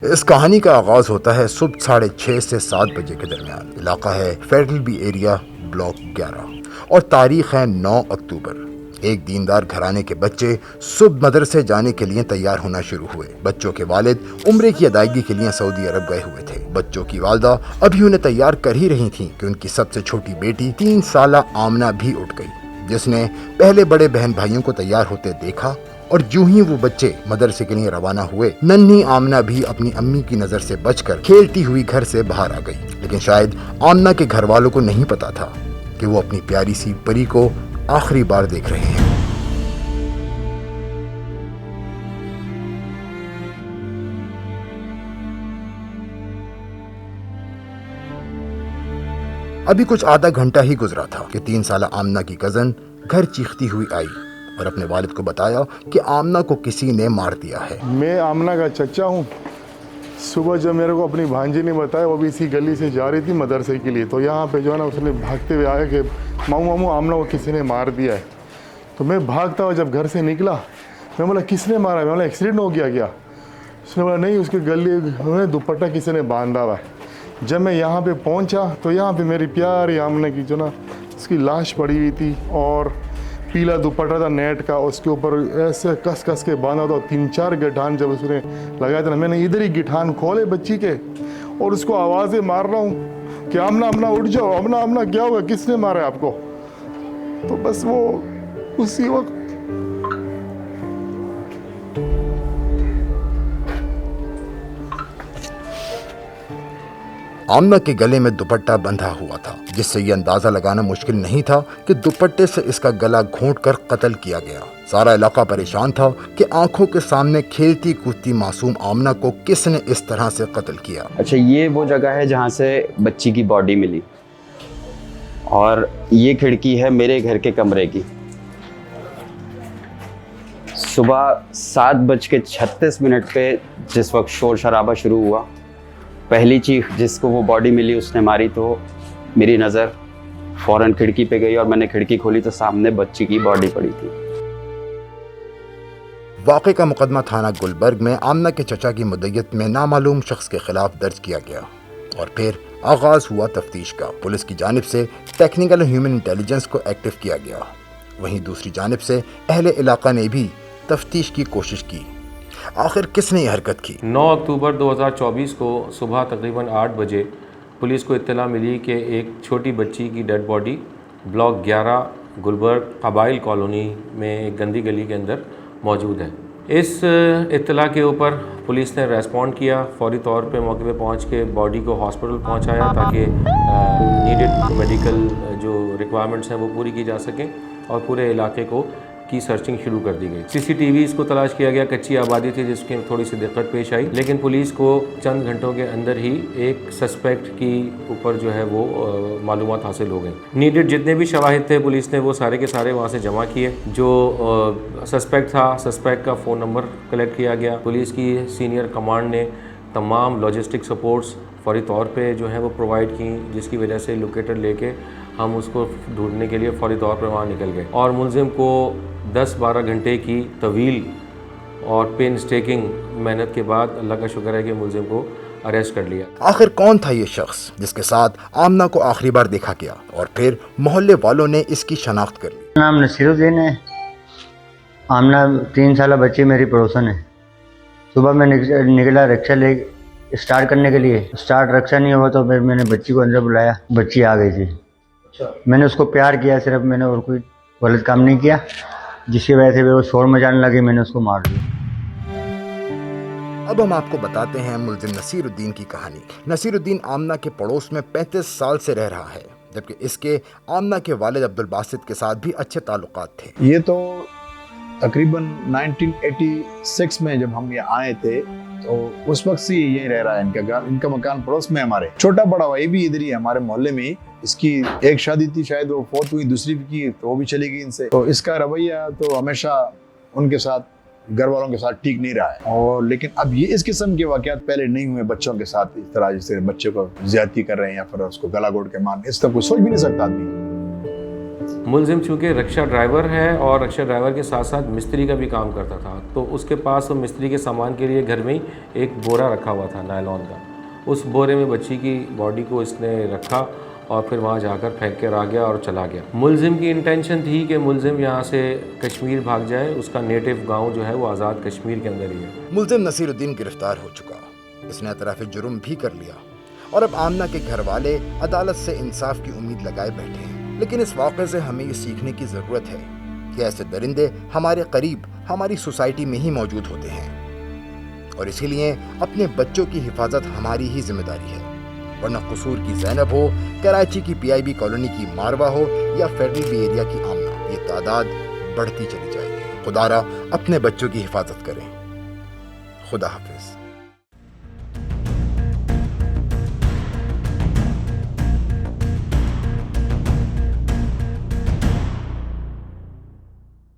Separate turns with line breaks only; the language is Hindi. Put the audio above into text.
इस कहानी का आगाज होता है सुबह 6:30 से 7 बजे के दरमियान। इलाका है फेडरल बी एरिया, ब्लॉक 11 और तारीख है 9 अक्टूबर। एक दीनदार घराने के बच्चे सुबह मदरसे जाने के लिए तैयार होना शुरू हुए। बच्चों के वालिद उम्रे की अदायगी के लिए सऊदी अरब गए हुए थे। बच्चों की वालदा अभी उन्हें तैयार कर ही रही थी कि उनकी सबसे छोटी बेटी 3 साला आमना भी उठ गई, जिसने पहले बड़े बहन भाइयों को तैयार होते देखा और यूं ही वो बच्चे मदरसे के लिए रवाना हुए, नन्ही आमना भी अपनी अम्मी की नजर से बचकर खेलती हुई घर से बाहर आ गई। लेकिन शायद आमना के घर वालों को नहीं पता था कि वो अपनी प्यारी सी परी को आखिरी बार देख रहे हैं। अभी कुछ आधा घंटा ही गुजरा था कि 3 साला आमना की कजन घर चीखती हुई आई और अपने वालिद को बताया कि आमना को किसी ने मार दिया है।
मैं आमना का चचा हूँ। सुबह जब मेरे को अपनी भांजी ने बताया, वो भी इसी गली से जा रही थी मदरसे के लिए, तो यहाँ पे जो है ना उसने भागते हुए आया कि मामू मामू आमना को किसी ने मार दिया है। तो मैं भागता हुआ जब घर से निकला, मैं बोला किसने मारा है? मैं बोला एक्सीडेंट हो गया क्या? उसने बोला नहीं, उसके गले में दुपट्टा किसी ने बांधा हुआ है। जब मैं यहाँ पे पहुँचा तो यहाँ पे मेरी प्यारी आमना की जो ना उसकी लाश पड़ी हुई थी और पीला दुपट्टा था नेट का, उसके ऊपर ऐसे कस कस के बांधा था। 3-4 गिठान जब उसने लगाया था ना, मैंने इधर ही गिठान खोले बच्ची के और उसको आवाज़ें मार रहा हूँ कि आमना आमना उठ जाओ, आमना आमना क्या हुआ, किसने मारा आपको? तो बस वो उसी वक्त
आमना के गले में दुपट्टा बंधा हुआ था, जिससे ये अंदाजा लगाना मुश्किल नहीं था कि दुपट्टे से इसका गला घोंटकर कत्ल किया गया। सारा इलाका परेशान था कि आंखों के सामने खेलती कूदती मासूम आमना को किसने इस तरह से कत्ल किया।
अच्छा, ये वो जगह है जहाँ से बच्ची की बॉडी मिली और ये खिड़की है मेरे घर के कमरे की। सुबह 7:36 पे जिस वक्त शोर शराबा शुरू हुआ, पहली चीख जिसको वो बॉडी मिली उसने मारी, तो मेरी नज़र फ़ौरन खिड़की पे गई और मैंने खिड़की खोली तो सामने बच्ची की बॉडी पड़ी थी।
वाक़े का मुकदमा थाना गुलबर्ग में आमना के चचा की मुद्दत में नामालूम शख्स के खिलाफ दर्ज किया गया और फिर आगाज़ हुआ तफ्तीश का। पुलिस की जानिब से टेक्निकल ह्यूमन इंटेलिजेंस को एक्टिव किया गया। वहीं दूसरी जानिब से अहले इलाका ने भी तफ्तीश की कोशिश की। आखिर किसने ये हरकत की?
9 अक्टूबर 2024 को सुबह तकरीबन 8 बजे पुलिस को इत्तला मिली कि एक छोटी बच्ची की dead body block 11 Gulberg Kabail colony में एक गंदी गली के अंदर मौजूद है। इस इत्तला के ऊपर पुलिस ने रेस्पॉन्ड किया, फौरी तौर पे मौके पे पहुंच के बॉडी को हॉस्पिटल पहुंचाया ताकि नीडेड मेडिकल जो रिक्वायरमेंट्स हैं वो पूरी की जा सकें और पूरे इलाके को की सर्चिंग शुरू कर दी गई। सीसीटीवीज़ को तलाश किया गया। कच्ची आबादी थी जिसकी थोड़ी सी दिक्कत पेश आई, लेकिन पुलिस को चंद घंटों के अंदर ही एक सस्पेक्ट की ऊपर जो है वो मालूमात हासिल हो गई। नीडेड जितने भी शवाहिद थे पुलिस ने वो सारे के सारे वहाँ से जमा किए। जो सस्पेक्ट था, सस्पेक्ट का फ़ोन नंबर कलेक्ट किया गया। पुलिस की सीनियर कमांड ने तमाम लॉजिस्टिक सपोर्ट्स फौरी तौर पे जो है वो प्रोवाइड की, जिसकी वजह से लोकेटर लेके हम उसको ढूंढने के लिए फौरी तौर पे वहाँ निकल गए और मुलजिम को 10-12 घंटे की तवील और पेन स्टेकिंग मेहनत के बाद अल्लाह का शुक्र है कि मुलजिम को अरेस्ट कर लिया।
आखिर कौन था ये शख्स जिसके साथ आमना को आखिरी बार देखा गया और फिर मोहल्ले वालों ने इसकी शनाख्त कर ली?
नाम नसीरुद्दीन है। आमना 3 साल बच्ची मेरी पड़ोसन है। सुबह मैं निकला रिक्शा ले स्टार्ट करने के लिए, स्टार्ट रिक्शा नहीं हुआ तो फिर मैंने बच्ची को अंदर बुलाया, बच्ची आ गई थी। मैंने उसको प्यार किया सिर्फ, मैंने और कोई गलत काम नहीं किया, जिसकी वजह से वो शोर मचाने लगी, मैंने उसको मार दिया।
अब हम आपको बताते हैं मुलजिम नसीरुद्दीन की कहानी। नसीरुद्दीन आमना के पड़ोस में 35 साल से रह रहा है, जबकि इसके आमना के वालिद अब्दुल बासित के साथ भी अच्छे ताल्लुकात थे।
ये तो तकरीबन 1986 में जब हम यहाँ आए थे तो उस वक्त से यही रह रहा है। इनका मकान पड़ोस में हमारे, छोटा बड़ा भाई भी इधर ही है हमारे मोहल्ले में ही। इसकी एक शादी थी, शायद वो फौत हुई, दूसरी भी की तो वो भी चली गई इनसे। तो इसका रवैया तो हमेशा उनके साथ, घर वालों के साथ ठीक नहीं रहा है। और लेकिन अब ये इस किस्म के वाकयात पहले नहीं हुए बच्चों के साथ, इस तरह जैसे बच्चे को ज्यादती कर रहे हैं या फिर उसको गला घोट के मार, इस तरह कोई सोच भी नहीं सकता आदमी।
मुलजिम चूँकि रिक्शा ड्राइवर है और रिक्शा ड्राइवर के साथ साथ मिस्त्री का भी काम करता था, तो उसके पास वो मिस्त्री के सामान के लिए घर में ही एक बोरा रखा हुआ था नायलॉन का। उस बोरे में बच्ची की बॉडी को इसने रखा और फिर वहाँ जाकर फेंक कर आ गया और चला गया। मुलजिम की इंटेंशन थी कि मुलजिम यहाँ से कश्मीर भाग जाए, उसका नेटिव गांव जो है वो आज़ाद कश्मीर के अंदर ही है।
मुलजिम नसीरुद्दीन गिरफ्तार हो चुका, इसने एतराफ़ जुर्म भी कर लिया और अब आमना के घर वाले अदालत से इंसाफ की उम्मीद लगाए बैठे हैं। लेकिन इस वाक़े से हमें ये सीखने की ज़रूरत है कि ऐसे दरिंदे हमारे करीब, हमारी सोसाइटी में ही मौजूद होते हैं और इसीलिए अपने बच्चों की हिफाजत हमारी ही जिम्मेदारी है। वरना कसूर की ज़ैनब हो, कराची की PIB कॉलोनी की मारवा हो या फेडरल बी एरिया की आमना, ये तादाद बढ़ती चली जाएगी। खुदारा अपने बच्चों की हिफाजत करें। खुदा हाफिज।